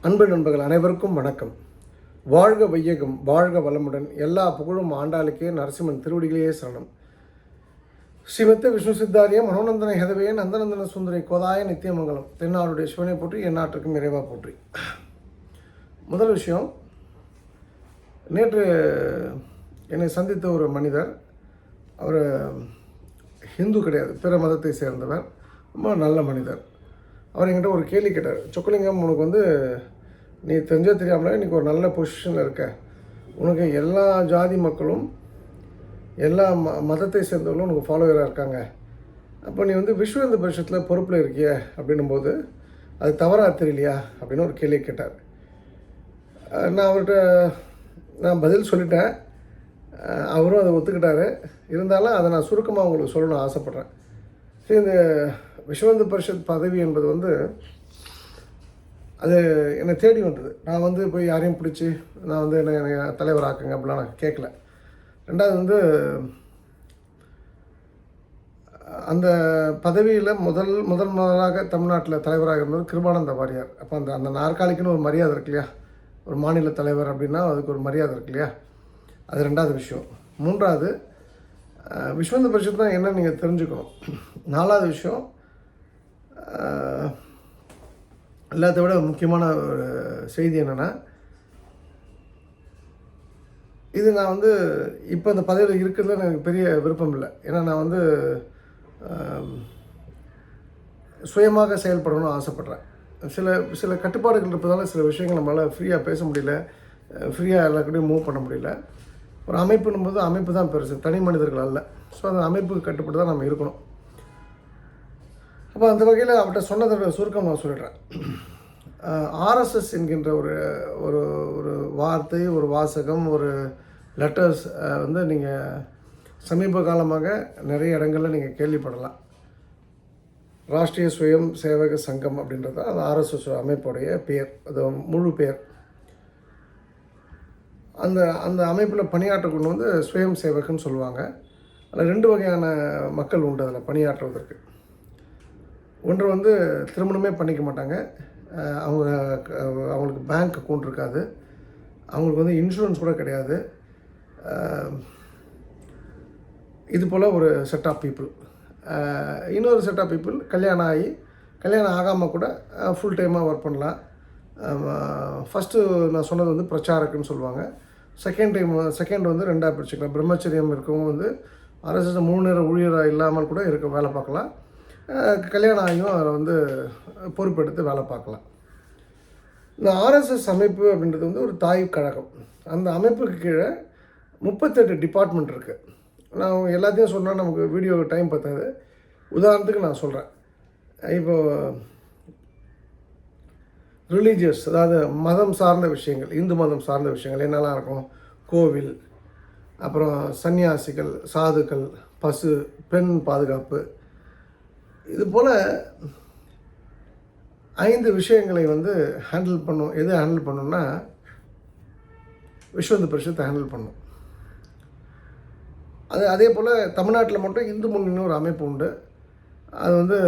அன்பு நண்பர்கள் அனைவருக்கும் வணக்கம். வாழ்க வையகம், வாழ்க வளமுடன். எல்லா புகழும் ஆண்டாளுக்கே, நரசிம்மன் திருவடிகளே சரணம். ஸ்ரீமத்த விஷ்ணு சித்தாரிய மனோநந்தன ஹெதவே நந்தநந்தன சுந்தரி கோதாய நித்தியமங்கலம். தென்னாடுடைய சிவனை போற்றி, எந்நாட்டிற்கும் இறைவா போற்றி. முதல் விஷயம், நேற்று என்னை சந்தித்த ஒரு மனிதர், அவர் ஹிந்து கிடையாது, பிற மதத்தை சேர்ந்தவர், ரொம்ப நல்ல மனிதர். அவர் என்கிட்ட ஒரு கேள்வி கேட்டார். சொக்கலிங்கம், உனக்கு நீ தெரிஞ்சோ தெரியாமலே இன்றைக்கி ஒரு நல்ல பொசிஷனில் இருக்க, உனக்கு எல்லா ஜாதி மக்களும் எல்லா மதத்தை சேர்ந்தவர்களும் உனக்கு ஃபாலோவராக இருக்காங்க, அப்போ நீ விஸ்வ இந்து பரிஷத்தில் பொறுப்பில் இருக்கிய அப்படின்னும்போது அது தவறாக தெரியலையா அப்படின்னு ஒரு கேள்வி கேட்டார். நான் பதில் சொல்லிட்டேன். அவரும் அதை ஒத்துக்கிட்டார். இருந்தாலும் அதை நான் சுருக்கமாக உங்களுக்கு சொல்லணும்னு ஆசைப்பட்றேன். சரி, இந்த விஸ்வ இந்து பரிஷத் பதவி என்பது அது என்னை தேடி வந்தது. நான் போய் யாரையும் பிடிச்சி நான் என்னை தலைவராக்குங்க அப்படிலாம் நான் கேட்கல. ரெண்டாவது அந்த பதவியில் முதலாக தமிழ்நாட்டில் தலைவராக இருந்தது கிருபானந்த வாரியார். அப்போ அந்த நாற்காலிக்குன்னு ஒரு மரியாதை இருக்கு இல்லையா, ஒரு மாநில தலைவர் அப்படின்னா அதுக்கு ஒரு மரியாதை இருக்கு இல்லையா, அது ரெண்டாவது விஷயம். மூன்றாவது, விஸ்வ இந்து பரிஷத் தான் என்ன நீங்கள் தெரிஞ்சுக்கணும். நாலாவது விஷயம், எல்லாத்த விட முக்கியமான ஒரு செய்தி என்னென்னா, இது நான் இப்போ அந்த பதவியில் இருக்கிறதுல எனக்கு பெரிய விருப்பம் இல்லை. ஏன்னா நான் சுயமாக செயல்படணும்னு ஆசைப்பட்றேன். சில கட்டுப்பாடுகள் இருப்பதால் சில விஷயங்கள் நம்மளால் ஃப்ரீயாக பேச முடியல, ஃப்ரீயாக எல்லாருக்கூடையும் மூவ் பண்ண முடியல. ஒரு அமைப்புன்னும்போது அமைப்பு தான் பெருசு, தனி மனிதர்கள் அல்ல. ஸோ அந்த அமைப்புக்கு கட்டுப்பட்டு தான் நம்ம இருக்கணும். அப்போ அந்த வகையில் அவர்கிட்ட சொன்னதோட சுருக்கம் நான் சொல்லிடுறேன். ஆர்எஸ்எஸ் என்கின்ற ஒரு ஒரு ஒரு வார்த்தை, ஒரு வாசகம், ஒரு லெட்டர்ஸ் நீங்கள் சமீப காலமாக நிறைய இடங்களில் நீங்கள் கேள்விப்படலாம். ராஷ்ட்ரிய சுயம் சேவக சங்கம் அப்படின்றது அது ஆர்எஸ்எஸ் அமைப்புடைய பேர், அது முழு பேர். அந்த அமைப்பில் பணியாற்றக்கூடிய சுயம் சேவகன்னு சொல்லுவாங்க. அதில் ரெண்டு வகையான மக்கள் உண்டு அதில் பணியாற்றுவதற்கு. ஒன்று திருமணமே பண்ணிக்க மாட்டாங்க, அவங்களுக்கு பேங்க் அக்கௌண்ட் இருக்காது, அவங்களுக்கு இன்சூரன்ஸ் கூட கிடையாது. இது போல் ஒரு செட் ஆஃப் பீப்புள். இன்னொரு செட் ஆஃப் பீப்புள் கல்யாணம் ஆகாமல் கூட ஃபுல் டைமாக ஒர்க் பண்ணலாம். ஃபஸ்ட்டு நான் சொன்னது பிரச்சாரக்குன்னு சொல்லுவாங்க. செகண்ட் ரெண்டாக பிரிச்சுக்கலாம். பிரம்மச்சரியம் இருக்கவங்க அரசு 3 நேர ஊழியராக இல்லாமல் கூட வேலை பார்க்கலாம். கல்யாணம் ஆகியும் அதில் பொறுப்பெடுத்து வேலை பார்க்கலாம். இந்த ஆர்எஸ்எஸ் அமைப்பு அப்படின்றது ஒரு தாய் கழகம். அந்த அமைப்புக்கு கீழே 38 டிபார்ட்மெண்ட் இருக்குது. நான் எல்லாத்தையும் சொன்னால் நமக்கு வீடியோ டைம் பத்தாது. உதாரணத்துக்கு நான் சொல்கிறேன். இப்போது ரிலீஜியஸ், அதாவது மதம் சார்ந்த விஷயங்கள், இந்து மதம் சார்ந்த விஷயங்கள் என்னெல்லாம் இருக்கும், கோவில், அப்புறம் சன்னியாசிகள், சாதுக்கள், பசு, பெண் பாதுகாப்பு, இது போல் 5 விஷயங்களை ஹேண்டில் பண்ணும். எது ஹேண்டில் பண்ணணும்னா விஸ்வ இந்து பரிஷத்தை ஹேண்டில் பண்ணும். அதே போல் தமிழ்நாட்டில் மட்டும் இந்து முன்னணின்னு ஒரு அமைப்பு உண்டு. அது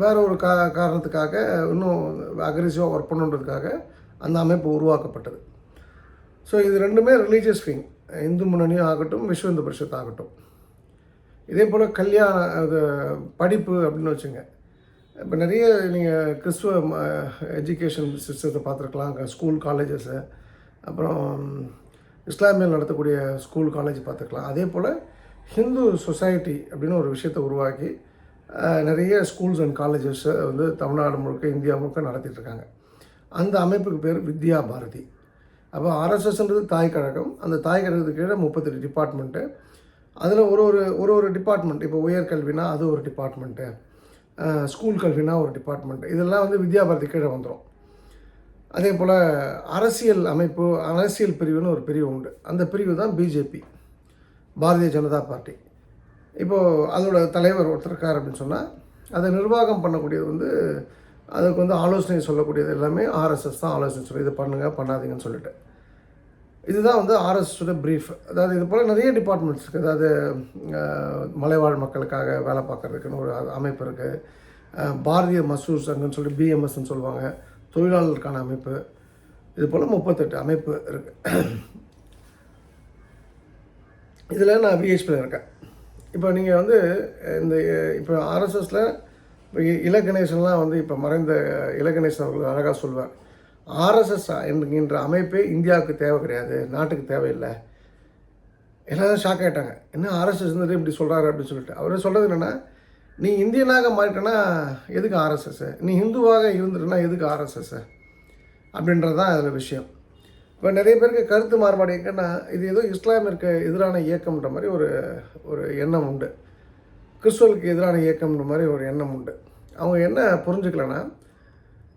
வேற ஒரு காரணத்துக்காக இன்னும் அக்ரெசிவாக ஒர்க் பண்ணுன்றதுக்காக அந்த அமைப்பு உருவாக்கப்பட்டது. ஸோ இது ரெண்டுமே ரிலீஜியஸ் விங், இந்து முன்னணியும் ஆகட்டும், விஸ்வ இந்து பரிஷத் ஆகட்டும். இதே போல் படிப்பு அப்படின்னு வச்சுங்க. இப்போ நிறைய நீங்கள் கிறிஸ்துவ எஜுகேஷன் சிஸ்டத்தை பார்த்துருக்கலாம், ஸ்கூல் காலேஜஸ்ஸு, அப்புறம் இஸ்லாமியர் நடத்தக்கூடிய ஸ்கூல் காலேஜ் பார்த்துக்கலாம். அதே போல் ஹிந்து சொசைட்டி அப்படின்னு ஒரு விஷயத்தை உருவாக்கி நிறைய ஸ்கூல்ஸ் அண்ட் காலேஜஸை தமிழ்நாடு முழுக்க, இந்தியா முழுக்க நடத்திட்டுருக்காங்க. அந்த அமைப்புக்கு பேர் வித்யா பாரதி. அப்போ ஆர்எஸ்எஸ்ன்றது தாய் கழகம். அந்த தாய் கழகத்துக்கு கீழே 38 டிபார்ட்மெண்ட்டு. அதில் ஒரு டிபார்ட்மெண்ட், இப்போ உயர்கல்வினா அது ஒரு டிபார்ட்மெண்ட்டு, ஸ்கூல் கல்வினா ஒரு டிபார்ட்மெண்ட்டு, இதெல்லாம் வித்யா பாரதி கீழே வந்துடும். அதே போல் அரசியல் பிரிவுன்னு ஒரு பிரிவு உண்டு. அந்த பிரிவு தான் பிஜேபி, பாரதிய ஜனதா பார்ட்டி. இப்போது அதோட தலைவர் ஒருத்தர் இருக்கார் அப்படின்னு சொன்னால், அதை நிர்வாகம் பண்ணக்கூடியது அதுக்கு ஆலோசனை சொல்லக்கூடியது எல்லாமே ஆர்எஸ்எஸ் தான் ஆலோசனை சொல்லி, இதை பண்ணுங்கள் பண்ணாதீங்கன்னு சொல்லிட்டு. இதுதான் ஆர்எஸ்எஸோட ப்ரீஃப். அதாவது இது போல் நிறைய டிபார்ட்மெண்ட்ஸ் இருக்குது. அதாவது மலைவாழ் மக்களுக்காக வேலை பார்க்குறதுக்குன்னு ஒரு அமைப்பு இருக்குது. பாரதிய மசூர் சங்கம்னு சொல்லி பிஎம்எஸ்ன்னு சொல்லுவாங்க. தொழிலாளருக்கான அமைப்பு, இது போல் 38 அமைப்பு இருக்குது. இதில் நான் விஹெச்பியில் இருக்கேன். இப்போ நீங்கள் வந்து இந்த இப்போ ஆர்எஸ்எஸில் இப்போ இலகணேசன்லாம் வந்து இப்போ மறைந்த இலகணேசன் அவர்கள் அழகாக சொல்வார், ஆர்எஸ்எஸ் என்கின்ற அமைப்பே இந்தியாவுக்கு தேவை கிடையாது, நாட்டுக்கு தேவையில்லை. எல்லோரும் ஷாக் ஆகிட்டாங்க, என்ன ஆர்எஸ்எஸ் இருந்துட்டு இப்படி சொல்கிறாரு அப்படின்னு சொல்லிட்டு. அவர் சொல்கிறது என்னென்னா, நீ இந்தியனாக மாறிட்டேன்னா எதுக்கு ஆர்எஸ்எஸ், நீ ஹிந்துவாக இருந்துட்டுனா எதுக்கு ஆர்எஸ்எஸ் அப்படின்றது தான் அதில் விஷயம். இப்போ நிறைய பேருக்கு கருத்து மாறுபாடு எங்கன்னா, இது ஏதோ இஸ்லாமிற்கு எதிரான இயக்கம்ன்ற மாதிரி ஒரு எண்ணம் உண்டு, கிறிஸ்துவர்களுக்கு எதிரான இயக்கம்ன்ற மாதிரி ஒரு எண்ணம் உண்டு. அவங்க என்ன புரிஞ்சுக்கலன்னா,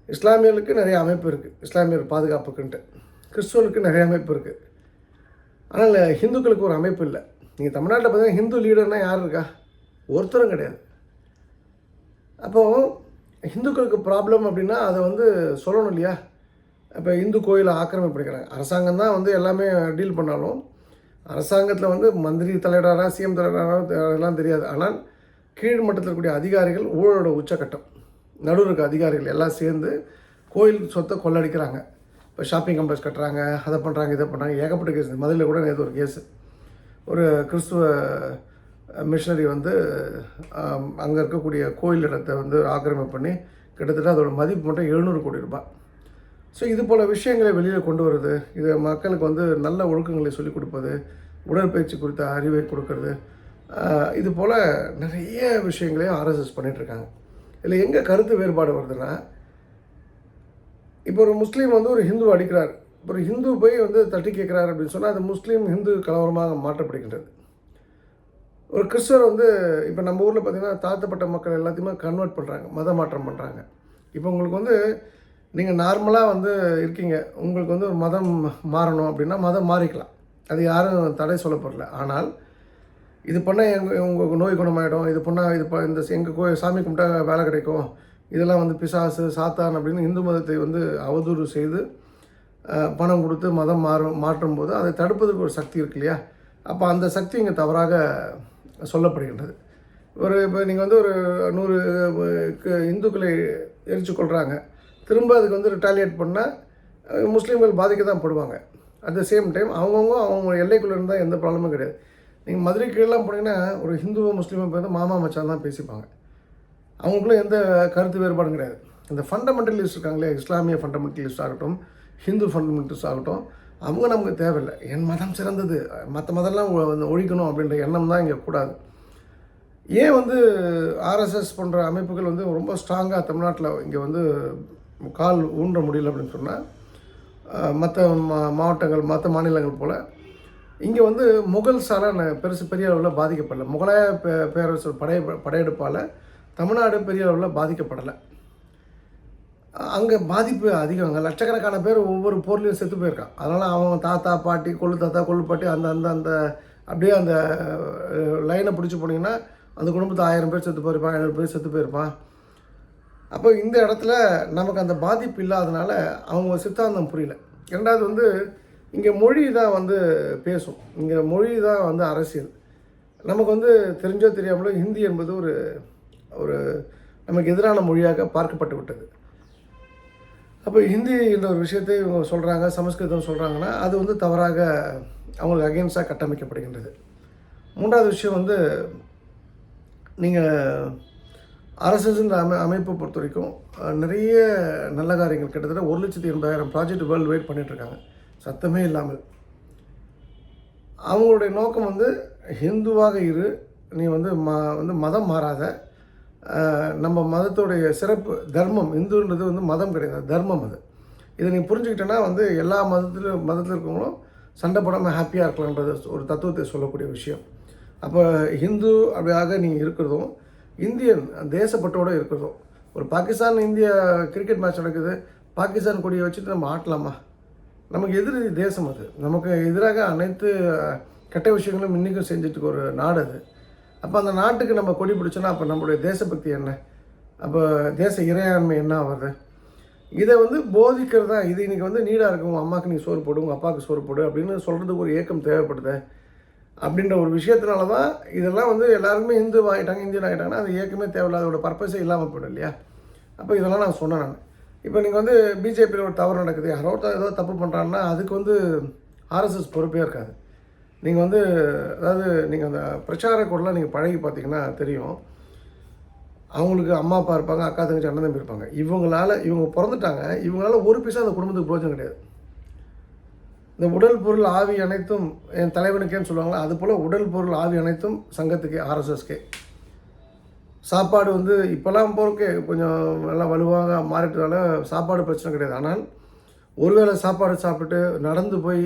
இஸ்லாமியர்களுக்கு நிறைய அமைப்பு இருக்குது, இஸ்லாமியர் பாதுகாப்புக்குன்ட்டு. கிறிஸ்துவர்களுக்கு நிறைய அமைப்பு இருக்குது. ஆனால் ஹிந்துக்களுக்கு ஒரு அமைப்பு இல்லை. நீங்கள் தமிழ்நாட்டில் பார்த்தீங்கன்னா ஹிந்து லீடர்னால் யார் இருக்கா? ஒருத்தரும் கிடையாது. அப்போது ஹிந்துக்களுக்கு ப்ராப்ளம் அப்படின்னா அதை வந்து சொல்லணும் இல்லையா? இப்போ இந்து கோயிலை ஆக்கிரமிப்பு பண்ணிக்கிறாங்க. அரசாங்கம் தான் வந்து எல்லாமே டீல் பண்ணாலும், அரசாங்கத்தில் வந்து மந்திரி தலைவராக சிஎம் தலைவராக அதெல்லாம் தெரியாது. ஆனால் கீழ் மட்டத்தில் இருக்கக்கூடிய அதிகாரிகள் ஊழலோட உச்சக்கட்டம், நடுவில் இருக்க அதிகாரிகள் எல்லாம் சேர்ந்து கோயில் சொத்தை கொள்ளடிக்கிறாங்க. இப்போ ஷாப்பிங் காம்ப்ளெக்ஸ் கட்டுறாங்க, அதை பண்ணுறாங்க, இதை பண்ணுறாங்க, ஏகப்பட்ட கேஸ். மதுரையில் கூட நேற்று ஒரு கேஸு, ஒரு கிறிஸ்துவ மிஷினரி வந்து அங்கே இருக்கக்கூடிய கோயில் இடத்தை வந்து ஆக்கிரமிப்பு பண்ணி கிட்டத்தட்ட அதோட மதிப்பு மட்டும் 700 கோடி ரூபாய். ஸோ இது போல் விஷயங்களை வெளியில் கொண்டு வருது, இது மக்களுக்கு வந்து நல்ல ஒழுக்கங்களை சொல்லிக் கொடுப்பது, உடற்பயிற்சி குறித்த அறிவை கொடுக்கறது, இது போல் நிறைய விஷயங்களையும் ஆர்எஸ்எஸ் பண்ணிகிட்ருக்காங்க. இதில் எங்கே கருத்து வேறுபாடு வருதுன்னா, இப்போ ஒரு முஸ்லீம் வந்து ஒரு ஹிந்து அடிக்கிறார், ஒரு ஹிந்து போய் வந்து தட்டி கேட்குறாரு அப்படின்னு சொன்னால் அது முஸ்லீம் ஹிந்து கலவரமாக மாற்றப்படுகின்றது. ஒரு கிறிஸ்தவர் வந்து இப்போ நம்ம ஊரில் பார்த்திங்கன்னா தாழ்த்தப்பட்ட மக்கள் எல்லாத்தையுமே கன்வெர்ட் பண்ணுறாங்க, மத மாற்றம் பண்ணுறாங்க. இப்போ உங்களுக்கு வந்து நீங்கள் நார்மலாக வந்து இருக்கீங்க, உங்களுக்கு வந்து ஒரு மதம் மாறணும் அப்படின்னா மதம் மாறிக்கலாம், அது யாரும் தடை சொல்லப்படல. ஆனால் இது பண்ணால் உங்கள் நோய் குணமாயிடும், இது பண்ணால் இந்த எங்கள் சாமி கும்பிட்டா வேலை கிடைக்கும், இதெல்லாம் வந்து பிசாசு சாத்தான் அப்படின்னு இந்து மதத்தை வந்து அவதூறு செய்து பணம் கொடுத்து மதம் மாற்றும் போது அதை தடுப்பதற்கு ஒரு சக்தி இருக்கு இல்லையா? அப்போ அந்த சக்தி இங்கே தவறாக சொல்லப்படுகின்றது. இப்போ நீங்கள் வந்து ஒரு 100 இந்துக்களை எரிச்சு கொள்கிறாங்க, திரும்ப அதுக்கு வந்து ரிட்டாலியேட் பண்ணால் முஸ்லீம்கள் பாதிக்க தான் படுவாங்க. அட் த சேம் டைம் அவங்க எல்லைக்குள்ளே இருந்தால் எந்த ப்ராப்ளமும் கிடையாது. நீங்கள் மதுரை கீழெலாம் போனீங்கன்னா ஒரு ஹிந்துவோ முஸ்லீமோ வந்து மாமா மச்சான் தான் பேசிப்பாங்க, அவங்களுக்குள்ள எந்த கருத்து வேறுபாடும் கிடையாது. இந்த ஃபண்டமெண்டலிஸ்ட் இருக்காங்களே, இஸ்லாமிய ஃபண்டமெண்டலிஸ்ட் ஆகட்டும், ஹிந்து ஃபண்டமெண்டலிஸ்ட் ஆகட்டும், அவங்க நமக்கு தேவையில்லை. என் மதம் சிறந்தது, மற்ற மதம்லாம் ஒழிக்கணும் அப்படின்ற எண்ணம் தான் இங்கே கூடாது. ஏன் வந்து ஆர்எஸ்எஸ் போன்ற அமைப்புகள் வந்து ரொம்ப ஸ்ட்ராங்காக தமிழ்நாட்டில் இங்கே வந்து கால் ஊன்ற முடியல அப்படின்னு சொன்னால், மற்ற மாவட்டங்கள் மற்ற மாநிலங்கள் போல் இங்கே வந்து முகல்ஸால் பெரிய அளவில் பாதிக்கப்படலை. முகலாய பேரரசு படையெடுப்பால் தமிழ்நாடு பெரிய அளவில் பாதிக்கப்படலை. அங்கே பாதிப்பு அதிகம், அங்கே லட்சக்கணக்கான பேர் ஒவ்வொரு போர்லேயும் செத்து போயிருக்கான். அதனால் அவன் தாத்தா பாட்டி கொள்ளு தாத்தா கொள்ளு பாட்டி அந்த அப்படியே அந்த லைனை பிடிச்சி போனீங்கன்னா அந்த குடும்பத்தை 1000 பேர் செத்து போயிருப்பான், 500 பேர் செத்து போயிருப்பான். அப்போ இந்த இடத்துல நமக்கு அந்த பாதிப்பு இல்லாதனால அவங்க சித்தாந்தம் புரியல. ரெண்டாவது வந்து இங்கே மொழி தான் வந்து பேசும், இங்கே மொழி தான் வந்து அரசியல். நமக்கு வந்து தெரிஞ்சோ தெரியாமலோ ஹிந்தி என்பது ஒரு நமக்கு எதிரான மொழியாக பார்க்கப்பட்டு விட்டது. அப்போ ஹிந்தி என்ற ஒரு விஷயத்தை இவங்க சொல்கிறாங்க, சமஸ்கிருதம் சொல்கிறாங்கன்னா அது வந்து தவறாக அவங்களுக்கு அகெயின்ஸ்டாக கட்டமைக்கப்படுகின்றது. மூன்றாவது விஷயம் வந்து நீங்கள் ஆர்எஸ்எஸ்ன்ற அமைப்பை பொறுத்த வரைக்கும் நிறைய நல்ல காரியங்கள் கிட்டத்தட்ட 1,80,000 ப்ராஜெக்ட் வேர்ல்டு வைட் பண்ணிகிட்ருக்காங்க சத்தமே இல்லாமல். அவங்களுடைய நோக்கம் வந்து ஹிந்துவாக இரு, நீ வந்து மதம் மாறாத, நம்ம மதத்துடைய சிறப்பு தர்மம், இந்துன்றது வந்து மதம் கிடையாது, தர்மம் அது. இதை நீ புரிஞ்சுக்கிட்டேன்னா வந்து எல்லா மதத்தில் இருக்கவங்களும் சண்டை போடாமல் ஹாப்பியாக இருக்கலான்றது ஒரு தத்துவத்தை சொல்லக்கூடிய விஷயம். அப்போ ஹிந்து அப்படியாக நீங்கள் இருக்கிறதும் இந்தியன் தேசப்பட்டோடு இருக்கிறதும், ஒரு பாகிஸ்தான் இந்தியா கிரிக்கெட் மேட்ச் நடக்குது, பாகிஸ்தான் கொடியை வச்சுட்டு நம்ம ஆட்டலாமா? நமக்கு எதிரி தேசம் அது, நமக்கு எதிராக அனைத்து கெட்ட விஷயங்களும் இன்றைக்கும் செஞ்சுட்டு ஒரு நாடு அது. அப்போ அந்த நாட்டுக்கு நம்ம கொடி பிடிச்சோன்னா அப்போ நம்மளுடைய தேசபக்தி என்ன, அப்போ தேச இறையாண்மை என்ன ஆகுது? இதை வந்து போதிக்கிறது தான் இது. இன்றைக்கி வந்து நீடாக இருக்கும், உங்கள் அம்மாவுக்கு நீ சோறு போடு, உங்கள் அப்பாவுக்கு சோறு போடு அப்படின்னு சொல்கிறதுக்கு ஒரு ஏக்கம் தேவைப்படுது. அப்படின்ற ஒரு விஷயத்தினால தான் இதெல்லாம் வந்து எல்லாருக்குமே இந்தியன் ஆகிட்டாங்கன்னா அது ஏக்கமே தேவையில்ல, அதோட பர்பஸே இல்லாமல் போய்டும் இல்லையா? அப்போ இதெல்லாம் நான் சொன்னேன். இப்போ நீங்கள் வந்து பிஜேபியில் ஒரு தவறு நடக்குது, யாரோ ஒருத்தர் ஏதோ தப்பு பண்ணுறாங்கன்னா அதுக்கு வந்து ஆர்எஸ்எஸ் பொறுப்பே இருக்காது. நீங்கள் வந்து அதாவது நீங்கள் அந்த பிரச்சார கூடலாம் நீங்கள் பழகி பார்த்தீங்கன்னா தெரியும். அவங்களுக்கு அம்மா அப்பா இருப்பாங்க, அக்கா தங்கச்சி அண்ணன் தம்பி இருப்பாங்க. இவங்க பிறந்துட்டாங்க, இவங்களால ஒரு பைசா அந்த குடும்பத்துக்கு பிரயோஜனம் கிடையாது. இந்த உடல் பொருள் ஆவி அனைத்தும் என் தலைவனுக்கேன்னு சொல்லுவாங்களா, அதுபோல் உடல் பொருள் ஆவி அனைத்தும் சங்கத்துக்கே, ஆர்எஸ்எஸ்கே. சாப்பாடு வந்து இப்போல்லாம் போகிறக்கு கொஞ்சம் நல்லா வலுவாக மாறிட்டதால சாப்பாடு பிரச்சனை கிடையாது. ஆனால் ஒருவேளை சாப்பாடு சாப்பிட்டு நடந்து போய்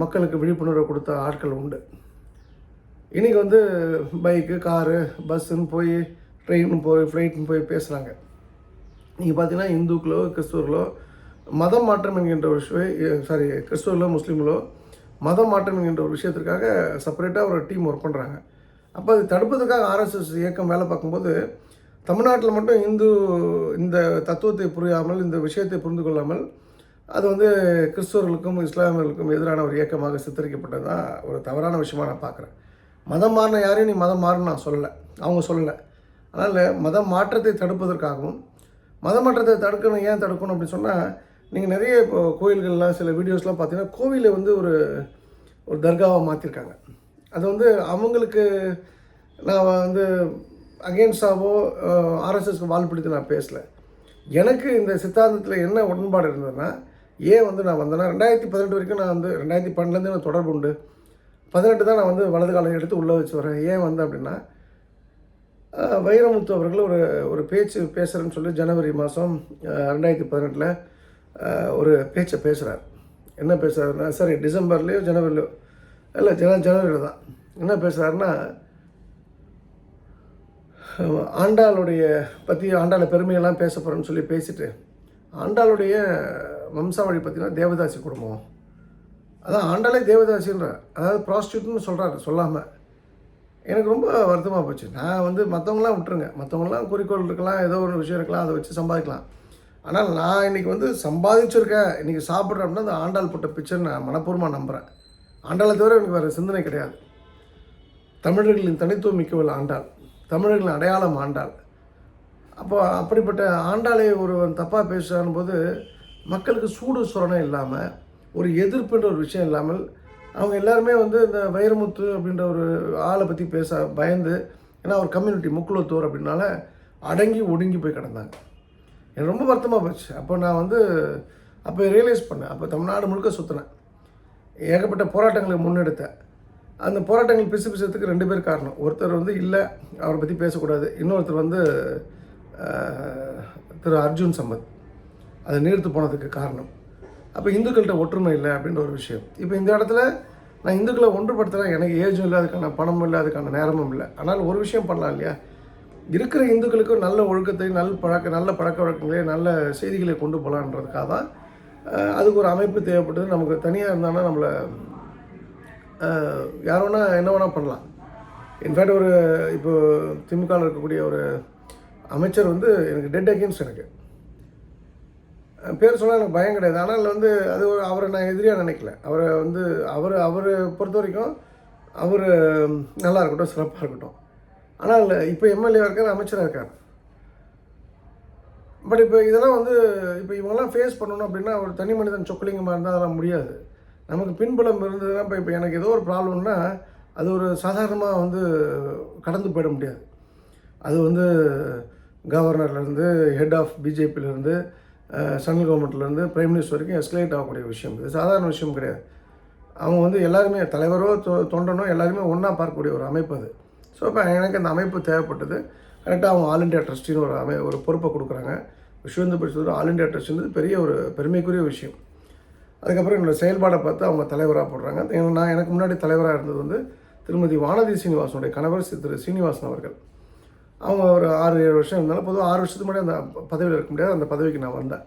மக்களுக்கு விழிப்புணர்வு கொடுத்த ஆட்கள் உண்டு. இன்றைக்கி வந்து பைக்கு, காரு, பஸ்ஸுன்னு போய் ட்ரெயின்னு போய் ஃப்ளைட்டுன்னு போய் பேசுகிறாங்க. நீங்கள் பார்த்தீங்கன்னா இந்துக்களோ கிறிஸ்துவர்களோ மதம் மாற்றம் என்கின்ற ஒரு கிறிஸ்துவர்களோ முஸ்லீம்களோ மதம் மாற்றம் என்கின்ற ஒரு விஷயத்திற்காக செப்பரேட்டாக ஒரு டீம் ஒர்க் பண்ணுறாங்க. அப்போ அது தடுப்பதற்காக ஆர்எஸ்எஸ் இயக்கம் வேலை பார்க்கும்போது தமிழ்நாட்டில் மட்டும் இந்த தத்துவத்தை புரியாமல், இந்த விஷயத்தை புரிந்து கொள்ளாமல் அது வந்து கிறிஸ்தவர்களுக்கும் இஸ்லாமியர்களுக்கும் எதிரான ஒரு இயக்கமாக சித்தரிக்கப்பட்டது தான் ஒரு தவறான விஷயமாக நான் பார்க்குறேன். மதம் மாறின யாரையும் நீ மதம் மாறுன்னு நான் சொல்லலை, அவங்க சொல்லலை. அதனால் மத மாற்றத்தை தடுப்பதற்காகவும், மத மாற்றத்தை ஏன் தடுக்கணும் அப்படின்னு சொன்னால், நீங்கள் நிறைய இப்போ கோயில்கள்லாம் சில வீடியோஸ்லாம் பார்த்தீங்கன்னா கோவிலை வந்து ஒரு தர்காவை மாற்றிருக்காங்க. அது வந்து அவங்களுக்கு நான் வந்து அகெயின்ஸ்டாவோ ஆர்எஸ்எஸ்க்கு வால் பிடித்து நான் பேசலை. எனக்கு இந்த சித்தாந்தத்தில் என்ன உடன்பாடு இருந்ததுன்னா, ஏன் வந்து நான் வந்தேன்னா 2018 வரைக்கும் நான் வந்து 2012 எனக்கு தொடர்பு உண்டு. 18 தான் நான் வந்து வலது காலம் எடுத்து உள்ளே வச்சு வரேன். ஏன் வந்தேன் அப்படின்னா, வைரமுத்து அவர்கள் ஒரு பேச்சு பேசுகிறேன்னு சொல்லி ஜனவரி மாதம் 2018 ஒரு பேச்சை பேசுகிறார். என்ன பேசுகிறாருன்னா, சரி டிசம்பர்லேயோ ஜனவரிலையோ இல்லை ஜனவரியில் தான். என்ன பேசுகிறாருன்னா, ஆண்டாளை பெருமையெல்லாம் பேச போகிறேன்னு சொல்லி பேசிட்டு, ஆண்டாளுடைய வம்சாவழி பார்த்திங்கன்னா தேவதாசி குடும்பம், அதான் ஆண்டாளே தேவதாசின்ற, அதாவது ப்ராஸ்டியூட்னு சொல்கிறாரு சொல்லாமல். எனக்கு ரொம்ப வருத்தமாக போச்சு. நான் வந்து மற்றவங்களாம் விட்டுருங்க, மற்றவங்களாம் குறிக்கோள் இருக்கலாம், ஏதோ ஒரு விஷயம் இருக்கலாம், அதை வச்சு சம்பாதிக்கலாம். ஆனால் நான் இன்றைக்கி வந்து சம்பாதிச்சிருக்கேன், இன்றைக்கி சாப்பிட்றேன் அப்படின்னா அந்த ஆண்டாள் போட்ட பிக்சர் நான் மனப்பூர்வமாக நம்புகிறேன். ஆண்டாளை தவிர எனக்கு வேறு சிந்தனை கிடையாது. தமிழர்களின் தனித்துவம் மிக்கவள் ஆண்டாள், தமிழர்களின் அடையாளம் ஆண்டாள். அப்போ அப்படிப்பட்ட ஆண்டாளை ஒருவன் தப்பாக பேசுகிறான் போது மக்களுக்கு சூடு சுரணம் இல்லாமல், ஒரு எதிர்ப்புன்ற ஒரு விஷயம் இல்லாமல், அவங்க எல்லாருமே வந்து இந்த வைரமுத்து அப்படின்ற ஒரு ஆளை பற்றி பேச பயந்து, ஏன்னா அவர் கம்யூனிட்டி முக்குளத்தூர் அப்படின்னால அடங்கி ஒடுங்கி போய் கிடந்தாங்க. எனக்கு ரொம்ப வருத்தமாக போச்சு. அப்போ நான் வந்து ரியலைஸ் பண்ணேன். அப்போ தமிழ்நாடு முழுக்க சுற்றினேன், ஏகப்பட்ட போராட்டங்களை முன்னெடுத்தேன். அந்த போராட்டங்கள் பிசுறதுக்கு 2 பேர் காரணம். ஒருத்தர் வந்து இல்லை அவரை பற்றி பேசக்கூடாது, இன்னொருத்தர் வந்து திரு அர்ஜுன் சம்பத் அதை நீர்த்து போனதுக்கு காரணம். அப்போ இந்துக்கள்கிட்ட ஒற்றுமை இல்லை அப்படின்ற ஒரு விஷயம். இப்போ இந்த இடத்துல நான் இந்துக்களை ஒன்றுபடுத்துகிறேன், எனக்கு ஏஜும் இல்லை, அதுக்கான பணமும் இல்லை, அதுக்கான நேரமும் இல்லை. ஆனால் ஒரு விஷயம் பண்ணலாம் இல்லையா, இருக்கிற இந்துக்களுக்கும் நல்ல ஒழுக்கத்தை, நல்ல பழக்க வழக்கங்களே, நல்ல செய்திகளை கொண்டு போகலான்றதுக்காக தான் அதுக்கு ஒரு அமைப்பு தேவைப்பட்டது. நமக்கு தனியாக இருந்தாங்கன்னா நம்மளை யார் வேணால் என்ன வேணால் பண்ணலாம். இன்ஃபேக்ட் இப்போ திமுகவில் இருக்கக்கூடிய ஒரு அமைச்சர் வந்து எனக்கு டெட் அகெயின்ஸ்ட், எனக்கு பேர் சொன்னால் எனக்கு பயம் கிடையாது. ஆனால் வந்து அது அவரை நான் எதிரியாக நினைக்கல. அவரை பொறுத்த வரைக்கும் அவர் நல்லா இருக்கட்டும், சிறப்பாக இருக்கட்டும். ஆனால் இப்போ எம்எல்ஏவாக இருக்கார், அமைச்சராக இருக்கார். பட் இப்போ இதெல்லாம் வந்து இப்போ இவங்கெல்லாம் ஃபேஸ் பண்ணணும் அப்படின்னா ஒரு தனி மனிதன் சொக்கலிங்கமாக இருந்தால் அதெல்லாம் முடியாது. நமக்கு பின்புலம் இருந்ததுன்னா இப்போ எனக்கு ஏதோ ஒரு ப்ராப்ளம்னா அது ஒரு சாதாரணமாக வந்து கடந்து போயிட முடியாது. அது வந்து கவர்னர்லேருந்து, ஹெட் ஆஃப் பிஜேபியிலேருந்து, சென்ட்ரல் கவர்மெண்ட்லேருந்து, பிரைம் மினிஸ்டர் வரைக்கும் எஸ்கலேட் ஆகக்கூடிய விஷயம். இது சாதாரண விஷயம் கிடையாது. அவங்க வந்து எல்லாருமே தலைவரோ தொண்டனோ எல்லாருமே ஒன்றா பார்க்கக்கூடிய ஒரு அமைப்பு அது. ஸோ இப்போ எனக்கு அந்த அமைப்பு தேவைப்பட்டது. கரெக்டாக அவங்க ஆல் இண்டியா ட்ரஸ்டின்னு ஒரு பொறுப்பை கொடுக்குறாங்க. விஸ்வ இந்து பரிஷத் ஆல் இண்டியா ட்ரஸ்ட்ன்றது பெரிய ஒரு பெருமைக்குரிய விஷயம். அதுக்கப்புறம் என்னோடய செயல்பாடை பார்த்து அவங்க தலைவராக போடுறாங்க. எனக்கு முன்னாடி தலைவராக இருந்தது வந்து திருமதி வானதி சீனிவாசனுடைய கணவர் திரு சீனிவாசன் அவர்கள். அவங்க ஒரு 6-7 வருஷம் இருந்தாலும் பொதுவாக 6 வருஷத்துக்கு முன்னாடி அந்த பதவியில் இருக்க முடியாது, அந்த பதவிக்கு நான் வந்தேன்.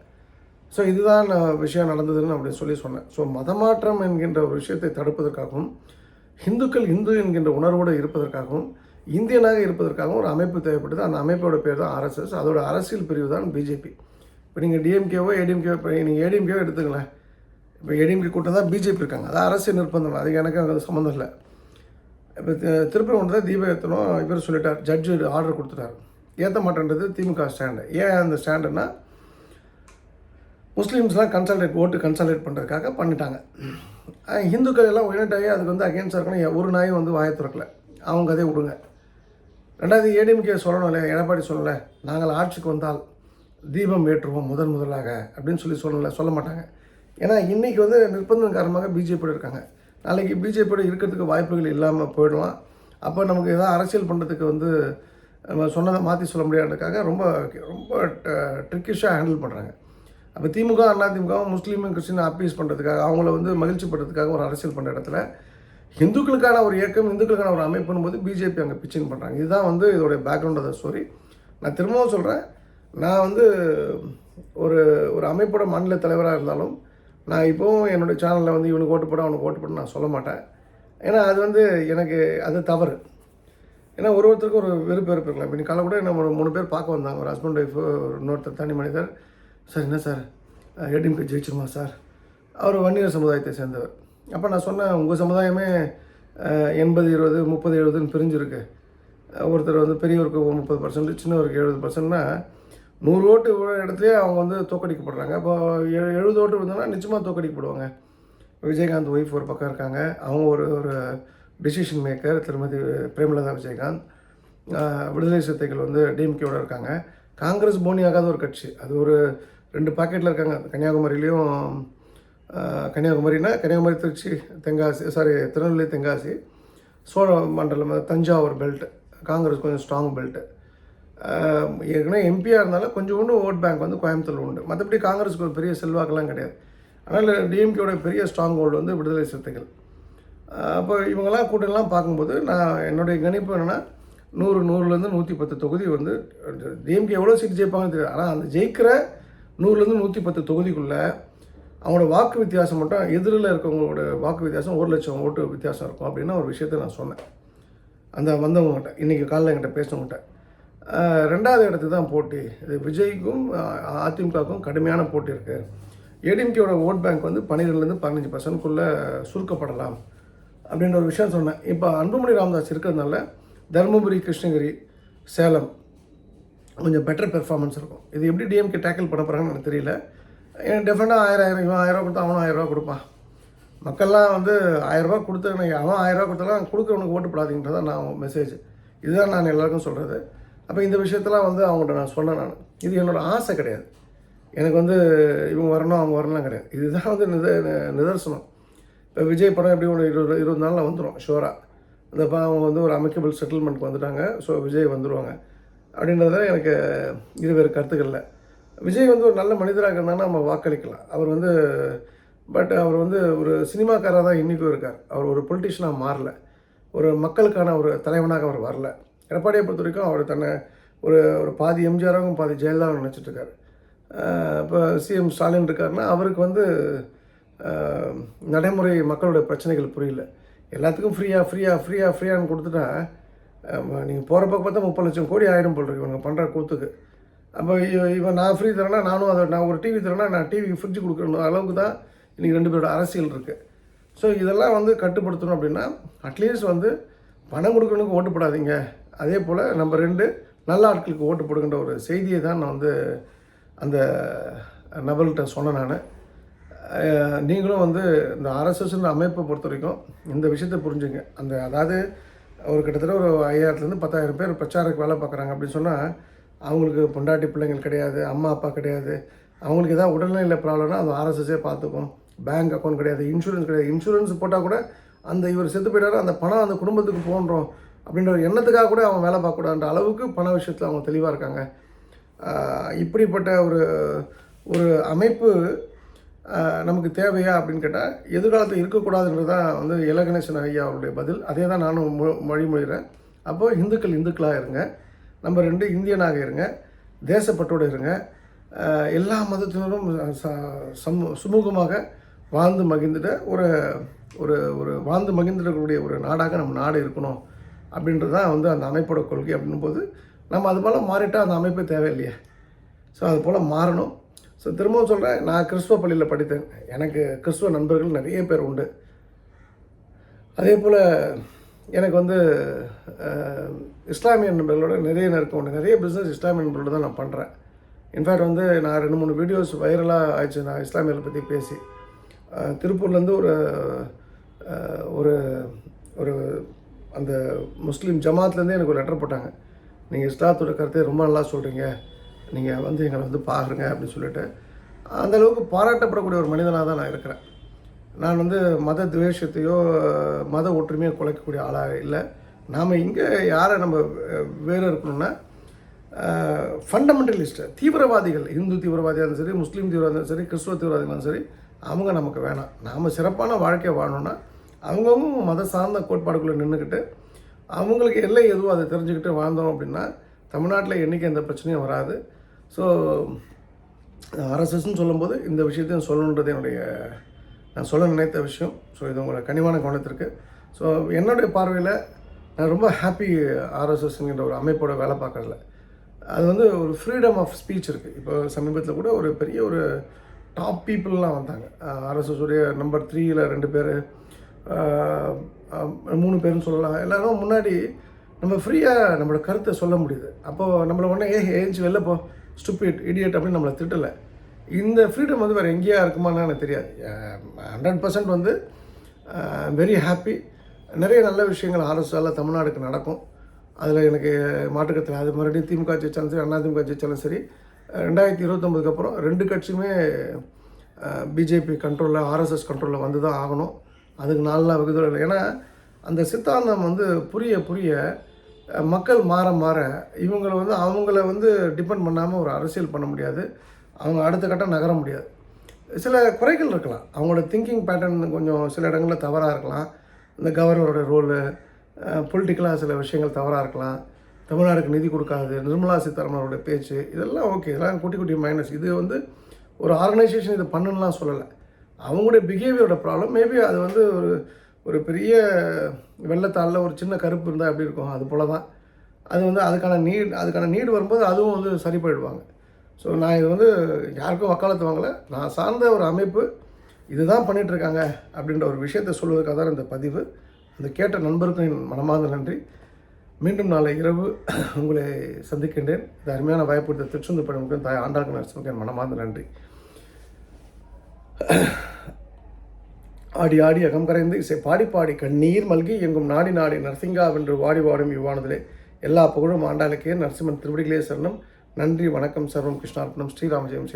ஸோ இதுதான் விஷயம் நடந்ததுன்னு அப்படின்னு சொன்னேன். ஸோ மதமாற்றம் என்கின்ற ஒரு விஷயத்தை தடுப்பதற்காகவும், இந்துக்கள் இந்து என்கின்ற உணர்வோடு இருப்பதற்காகவும், இந்தியனாக இருப்பதற்காகவும் ஒரு அமைப்பு தேவைப்பட்டது. அந்த அமைப்போட பேர் தான் ஆர்எஸ்எஸ். அதோட அரசியல் பிரிவு தான் பிஜேபி. இப்போ நீங்கள் டிஎம்கேவோ ஏடிஎம்கேவோ, இப்போ நீங்கள் ஏடிஎம்கேவோ எடுத்துங்களேன். இப்போ ஏடிஎம்கே கூட்டம் தான் பிஜேபி இருக்காங்க, அது அரசியல் நிர்பந்தம், அது எனக்கு அது சம்மந்தம் இல்லை. இப்போ திருப்பரங்குன்றத்தை தீபம் ஏற்றணும் இவர் சொல்லிட்டார், ஜட்ஜு ஆர்டர் கொடுத்துட்டார், ஏற்ற மாட்டேன்றது திமுக ஸ்டாண்டு. ஏன் அந்த ஸ்டாண்டுன்னா முஸ்லீம்ஸ்லாம் ஓட்டு கன்சால்டேட் பண்ணுறதுக்காக பண்ணிட்டாங்க. இந்துக்கள் எல்லாம் யுனைட் ஆகி அதுக்கு வந்து அகேன்ஸ்டாக இருக்கணும். ஒரு நாயும் வந்து வாயை திறக்கல, அவங்க கதையை விடுங்க. ரெண்டாவது ஏடிஎம்கே சொல்லணும் இல்லையா, எடப்பாடி சொல்லலை, நாங்கள் ஆட்சிக்கு வந்தால் தீபம் ஏற்றுவோம் முதலாக அப்படின்னு சொல்ல மாட்டாங்க. ஏன்னா இன்றைக்கி வந்து நிர்பந்தம் காரணமாக பிஜேபியோடு இருக்காங்க. நாளைக்கு பிஜேபியோடு இருக்கிறதுக்கு வாய்ப்புகள் இல்லாமல் போயிடலாம். அப்போ நமக்கு எதாவது அரசியல் பண்ணுறதுக்கு வந்து நம்ம சொன்னதை மாற்றி சொல்ல முடியாதுக்காக ரொம்ப ரொம்ப ட்ரிக்கிஷாக ஹேண்டில் பண்ணுறாங்க. அப்போ திமுக அதிமுகவும் முஸ்லீமும் கிறிஸ்டின் அப்பீஸ் பண்ணுறதுக்காக, அவங்கள வந்து மகிழ்ச்சி பண்ணுறதுக்காக ஒரு அரசியல் பண்ணுற இடத்துல இந்துக்களுக்கான ஒரு இயக்கம், இந்துக்களுக்கான ஒரு அமைப்புன்னு போது பிஜேபி அங்கே பிச்சிங் பண்ணுறாங்க. இதுதான் வந்து இதோடைய பேக்ரவுண்ட் ஆஃப் த ஸ்டோரி. நான் திரும்பவும் சொல்கிறேன், நான் வந்து ஒரு ஒரு அமைப்போட மாநில தலைவராக இருந்தாலும் நான் இப்போவும் என்னுடைய சேனலில் வந்து இவனுக்கு ஓட்டு போட அவனுக்கு ஓட்டு போட நான் சொல்ல மாட்டேன். ஏன்னா அது வந்து எனக்கு அது தவறு. ஏன்னா ஒருத்தருக்கும் ஒரு வெறுப்பு இருக்கலாம். இப்போ காலை கூட நம்ம 3 பேர் பார்க்க வந்தாங்க, ஒரு ஹஸ்பண்ட் ஒய்ஃபு, இன்னொருத்தர் தனி மனிதர். சார் என்ன சார் ஏடிஎம்கே ஜெயிச்சிருமா சார்? அவர் வன்னியர் சமுதாயத்தை சேர்ந்தவர். அப்போ நான் சொன்னேன், உங்கள் சமுதாயமே 80-20 30-70ன்னு பிரிஞ்சிருக்கு. ஒருத்தர் வந்து பெரியவருக்கு 30%, சின்னவருக்கு 70%னா 100 ஓட்டு இடத்துலேயே அவங்க வந்து தோக்கடிக்கப்படுறாங்க. அப்போ 70 ஓட்டு இருந்தோன்னா நிச்சயமாக தோக்கடிக்கப்படுவாங்க. விஜயகாந்த் ஒய்ஃப் ஒரு பக்கம் இருக்காங்க, அவங்க ஒரு டிசிஷன் மேக்கர், திருமதி பிரேமலதா விஜயகாந்த். விடுதலை சிறுத்தைகள் வந்து டிஎம்கேவோட இருக்காங்க. காங்கிரஸ் போனி ஆகாத ஒரு கட்சி, அது ஒரு 2 பாக்கெட்டில் இருக்காங்க. கன்னியாகுமரியிலையும், கன்னியாகுமரி திருச்சி தென்காசி, திருநெல்வேலி தென்காசி, சோழ மண்டலம், தஞ்சாவூர் பெல்ட், காங்கிரஸ் கொஞ்சம் ஸ்ட்ராங் பெல்ட்டு. ஏற்கனவே எம்பியாக இருந்தாலும் கொஞ்சம் ஓட் பேங்க் வந்து கோயம்புத்தூர் உண்டு. மற்றபடி காங்கிரஸுக்கு ஒரு பெரிய செல்வாக்கெல்லாம் கிடையாது. அதனால் டிஎம்கேயோட பெரிய ஸ்ட்ராங் ஹோல்டு வந்து விடுதலை சிறுத்தைகள். அப்போ இவங்கெல்லாம் கூட்டம்லாம் பார்க்கும்போது நான் என்னுடைய கணிப்பு என்னென்னா 100-100லேருந்து 110 தொகுதி வந்து டிஎம்கே எவ்வளோ சீட் ஜெயிப்பாங்கன்னு தெரியாது. ஆனால் அந்த ஜெயிக்கிற 100லேருந்து 110 தொகுதிக்குள்ளே அவங்களோட வாக்கு வித்தியாசம் மட்டும், எதிரில் இருக்கவங்களோட வாக்கு வித்தியாசம் 1 லட்சம் ஓட்டு வித்தியாசம் இருக்கும் அப்படின்னு ஒரு விஷயத்தை நான் சொன்னேன் அந்த வந்தவங்ககிட்ட, இன்றைக்கி காலையில் என்கிட்ட பேசினவங்ககிட்ட. 2வது இடத்துக்கு தான் போட்டி. இது விஜய்க்கும் அதிமுகவுக்கும் கடுமையான போட்டி இருக்குது. ஏடிஎம்கேயோட ஓட் பேங்க் வந்து 12லேருந்து 15%க்குள்ளே சுருக்கப்படலாம் அப்படின்ற ஒரு விஷயம் சொன்னேன். இப்போ அன்புமணி ராமதாஸ் இருக்கிறதுனால தருமபுரி, கிருஷ்ணகிரி, சேலம் கொஞ்சம் பெட்டர் பெர்ஃபார்மன்ஸ் இருக்கும். இது எப்படி டிஎம்கே டேக்கிள் பண்ண போகிறாங்கன்னு எனக்கு தெரியல. ஏன் டெஃபினட்டாக 1000 இவன் 1000 கொடுத்தா அவனும் 1000 கொடுப்பான். மக்கள்லாம் வந்து 1000 கொடுத்து அவன் 1000 கொடுத்தாலும் கொடுக்குறவனுக்கு ஓட்டு போடாதீங்கன்றதான் நான் மெசேஜ். இதுதான் நான் எல்லாருக்கும் சொல்கிறது. அப்போ இந்த விஷயத்தெல்லாம் வந்து அவங்கள்ட்ட நான் சொன்னேன். இது என்னோடய ஆசை கிடையாது. எனக்கு வந்து இவங்க வரணும் அவங்க வரலாம் கிடையாது. இதுதான் வந்து நிதர்சனம். இப்போ விஜய் படம் எப்படி ஒரு 20 நாளில் வந்துடும் ஷோராக. அந்த அவங்க வந்து ஒரு அமிக்கபிள் செட்டில்மெண்ட்க்கு வந்துட்டாங்க. ஸோ விஜய் வந்துடுவாங்க அப்படின்றத எனக்கு இருவேறு கருத்துக்கள் இல்லை. விஜய் வந்து ஒரு நல்ல மனிதராக இருந்தாங்கன்னா நம்ம வாக்களிக்கலாம். அவர் வந்து ஒரு சினிமாக்காராக தான் இன்றைக்கும் இருக்கார். அவர் ஒரு பொலிட்டிஷியனாக மாறல, ஒரு மக்களுக்கான ஒரு தலைவனாக அவர் வரல. எடப்பாடியை பொறுத்த வரைக்கும் அவர் தன்னை ஒரு பாதி எம்ஜிஆராகவும் பாதி ஜெயலலிதாவும் நினச்சிட்ருக்காரு. இப்போ சிஎம் ஸ்டாலின் இருக்காருன்னா அவருக்கு வந்து நடைமுறை மக்களுடைய பிரச்சனைகள் புரியல. எல்லாத்துக்கும் ஃப்ரீயான்னு கொடுத்துட்டா நீங்கள் போகிற பக்கம் பார்த்தா 30 லட்சம் கோடி ஆயிரம் போல் இருக்கு இவங்க பண்ணுற கூத்துக்கு. அப்போ இவன் நான் ஃப்ரீ தரேன்னா நானும் நான் ஒரு டிவி தரேன்னா நான் டிவிக்கு ஃப்ரிட்ஜ் கொடுக்குற அளவுக்கு தான் இன்றைக்கி 2 பேரோட அரசியல் இருக்குது. ஸோ இதெல்லாம் வந்து கட்டுப்படுத்தணும் அப்படின்னா அட்லீஸ்ட் வந்து பணம் கொடுக்கணுக்கு ஓட்டு போடாதீங்க. அதே போல் நம்பர் 2 நல்ல ஆட்களுக்கு ஓட்டு போடுகின்ற ஒரு செய்தியை தான் நான் வந்து அந்த நபர்கிட்ட சொன்னேன். நான் நீங்களும் வந்து இந்த ஆர்எஸ்எஸ்ன்ற அமைப்பை பொறுத்த வரைக்கும் இந்த விஷயத்தை புரிஞ்சுங்க. அதாவது ஒரு கிட்டத்தட்ட ஒரு 5000லேருந்து 10,000 பேர் பிரச்சாரக்கு வேலை பார்க்குறாங்க அப்படின்னு சொன்னால் அவங்களுக்கு பொண்டாட்டி பிள்ளைங்கள் கிடையாது, அம்மா அப்பா கிடையாது, அவங்களுக்கு எதாவது உடல்நிலை ப்ராப்ளம்னா அந்த ஆர்எஸ்எஸ்ஸே பார்த்துக்கும். பேங்க் அக்கௌண்ட் கிடையாது, இன்சூரன்ஸ் கிடையாது. இன்சூரன்ஸ் போட்டால் கூட அந்த இவர் செத்து போயிட்டாரு, அந்த பணம் அந்த குடும்பத்துக்கு போன்றோம் அப்படின்ற ஒரு எண்ணத்துக்காக கூட அவங்க வேலை பார்க்கக்கூடாதுன்ற அளவுக்கு பண விஷயத்தில் அவங்க தெளிவாக இருக்காங்க. இப்படிப்பட்ட ஒரு அமைப்பு நமக்கு தேவையா அப்படின்னு கேட்டால் எதிர்காலத்தில் இருக்கக்கூடாதுன்றது தான் வந்து இலகணேசன் ஐயா அவருடைய பதில். அதே தான் நானும் மொழிமொழிகிறேன். அப்போது இந்துக்களாக இருங்க. நம்பர் 2 இந்தியனாக இருங்க, தேசப்பட்டோடு இருங்க. எல்லா மதத்தினரும் சுமூகமாக வாழ்ந்து மகிழ்ந்துட்ட ஒரு வாழ்ந்து மகிழ்ந்துடக்கூடிய ஒரு நாடாக நம்ம நாடு இருக்கணும் அப்படின்றது தான் வந்து அந்த அமைப்போட கொள்கை. அப்படின்னும் போது நம்ம அது போல் மாறிட்டால் அந்த அமைப்பே தேவையில்லையே. ஸோ அது போல் மாறணும். ஸோ திரும்பவும் சொல்கிறேன், நான் கிறிஸ்துவ பள்ளியில் படித்தேன். எனக்கு கிறிஸ்துவ நண்பர்கள் நிறைய பேர் உண்டு. அதே போல் எனக்கு வந்து இஸ்லாமிய நண்பர்களோட நிறைய நெருக்கம் உண்டு. நிறைய பிஸ்னஸ் இஸ்லாமிய நண்பர்களோட தான் நான் பண்ணுறேன். இன்ஃபேக்ட் வந்து நான் 2-3 வீடியோஸ் வைரலாக ஆயிடுச்சு நான் இஸ்லாமியர்களை பற்றி பேசி. திருப்பூர்லேருந்து ஒரு ஒரு ஒரு அந்த முஸ்லீம் ஜமாத்லேருந்தே எனக்கு ஒரு லெட்டர் போட்டாங்க. நீங்கள் இஸ்லாத்தோட கருத்தை ரொம்ப நல்லா சொல்கிறீங்க, நீங்கள் வந்து எங்களை வந்து பாருங்க அப்படின்னு சொல்லிட்டு. அந்தளவுக்கு பாராட்டப்படக்கூடிய ஒரு மனிதனாக தான் நான் இருக்கிறேன். நான் வந்து மத துவேஷத்தையோ மத ஒற்றுமையோ குலைக்கக்கூடிய ஆளாக இல்லை. நாம் இங்கே யாரை நம்ம வேறு இருக்கணும்னா ஃபண்டமெண்டலிஸ்ட்டு தீவிரவாதிகள், இந்து தீவிரவாதியாக இருந்தாலும் சரி, முஸ்லீம் தீவிரவாதியாக இருந்தாலும் சரி, கிறிஸ்துவ தீவிரவாதியாக இருந்தாலும் சரி, அவங்க நமக்கு வேணாம். நாம் சிறப்பான வாழ்க்கையை வாழணும்னா அவங்கவுங்க மத சார்ந்த கோட்பாடுக்குள்ளே நின்றுக்கிட்டு அவங்களுக்கு எல்லை எதுவோ அதை தெரிஞ்சுக்கிட்டு வாழ்ந்தோம் அப்படின்னா தமிழ்நாட்டில் என்றைக்கு எந்த பிரச்சனையும் வராது. ஸோ ஆர்எஸ்எஸ்ன்னு சொல்லும்போது இந்த விஷயத்தையும் சொல்லணுன்றது நான் சொல்ல நினைத்த விஷயம். ஸோ இது உங்களோட கனிவான கவனத்திற்கு. ஸோ என்னுடைய பார்வையில் நான் ரொம்ப ஹாப்பி ஆர்எஸ்எஸ்ங்கிற ஒரு அமைப்போட வேலை பார்க்குறதுல. அது வந்து ஒரு ஃப்ரீடம் ஆஃப் ஸ்பீச் இருக்குது. இப்போ சமீபத்தில் கூட ஒரு பெரிய ஒரு டாப் பீப்புளெலாம் வந்தாங்க. ஆர்எஸ்எஸ் உடைய நம்பர் 3ல் 2 பேர், 3 பேர்னு சொல்லலாம். எல்லோரும் முன்னாடி நம்ம ஃப்ரீயாக நம்மளோட கருத்தை சொல்ல முடியுது. அப்போது நம்மளை உடனே ஏஞ்சி வெளில போ ஸ்டூபிட் இடியட் அப்படின்னு நம்மளை திட்டலை. இந்த ஃப்ரீடம் வந்து வேறு எங்கேயா இருக்குமான்னு எனக்கு தெரியாது. 100% வந்து வெரி ஹாப்பி. நிறைய நல்ல விஷயங்கள் ஆர்எஸ்எஸ்ஸால் தமிழ்நாடுக்கு நடக்கும். அதில் எனக்கு மாற்றுக்கத்தில் அது மறுபடியும் திமுக ஜெயிச்சாலும் சரி, அதிமுக ஜெயிச்சாலும் சரி, 2029க்கு அப்புறம் 2 கட்சியுமே பிஜேபி கண்ட்ரோலில், ஆர்எஸ்எஸ் கண்ட்ரோலில் வந்து தான் ஆகணும். அதுக்கு நாளெலாம் வெகு தூரம் இல்லை. ஏன்னா அந்த சித்தாந்தம் வந்து புரிய மக்கள் மாற இவங்களை வந்து அவங்கள வந்து டிபெண்ட் பண்ணாமல் ஒரு அரசியல் பண்ண முடியாது. அவங்க அடுத்த கட்டம் நகர முடியாது. சில குறைகள் இருக்கலாம். அவங்களோட திங்கிங் பேட்டர்ன் கொஞ்சம் சில இடங்களில் தவறாக இருக்கலாம். இந்த கவர்னரோட ரோலு, பொலிட்டிக்கலாக சில விஷயங்கள் தவறாக இருக்கலாம். தமிழ்நாடுக்கு நிதி கொடுக்காது, நிர்மலா சீதாராமனோட பேச்சு, இதெல்லாம் ஓகே. இதெல்லாம் குட்டி மைனஸ். இது வந்து ஒரு ஆர்கனைசேஷன் இது பண்ணுன்னெலாம் சொல்லலை. அவங்களுடைய பிஹேவியரோட ப்ராப்ளம். மேபி அது வந்து ஒரு பெரிய வெள்ளத்தாளில் ஒரு சின்ன கருப்பு இருந்தால் எப்படி இருக்கும், அது போல தான். அது வந்து அதுக்கான நீடு வரும்போது அதுவும் வந்து சரி பண்ணிடுவாங்க. ஸோ நான் இது வந்து யாருக்கும் வக்காலத்து வாங்கலை. நான் சார்ந்த ஒரு அமைப்பு இதுதான் பண்ணிகிட்ருக்காங்க அப்படின்ற ஒரு விஷயத்தை சொல்வதற்காக தான் இந்த பதிவு. அந்த கேட்ட நண்பருக்கும் என் மனமார்ந்த நன்றி. மீண்டும் நாளை இரவு உங்களை சந்திக்கின்றேன். இந்த அருமையான வாய்ப்பு திருச்செந்தூர் பணிமுக்கும் தாய் ஆண்டாள் நரசிம்மனுக்கு என் மனமார்ந்த நன்றி. ஆடி ஆடி அகம் கரைந்து இசை பாடி கண்ணீர் மல்கி எங்கும் நாடி நரசிங்கா வென்று வாடும் இவ்வானதிலே எல்லா புகழும் ஆண்டாளுக்கே. நரசிம்மன் திருவடிகளே சரணம். நன்றி, வணக்கம். சர்வம் கிருஷ்ணார்ப்பணம். ஸ்ரீராமஜெயம்.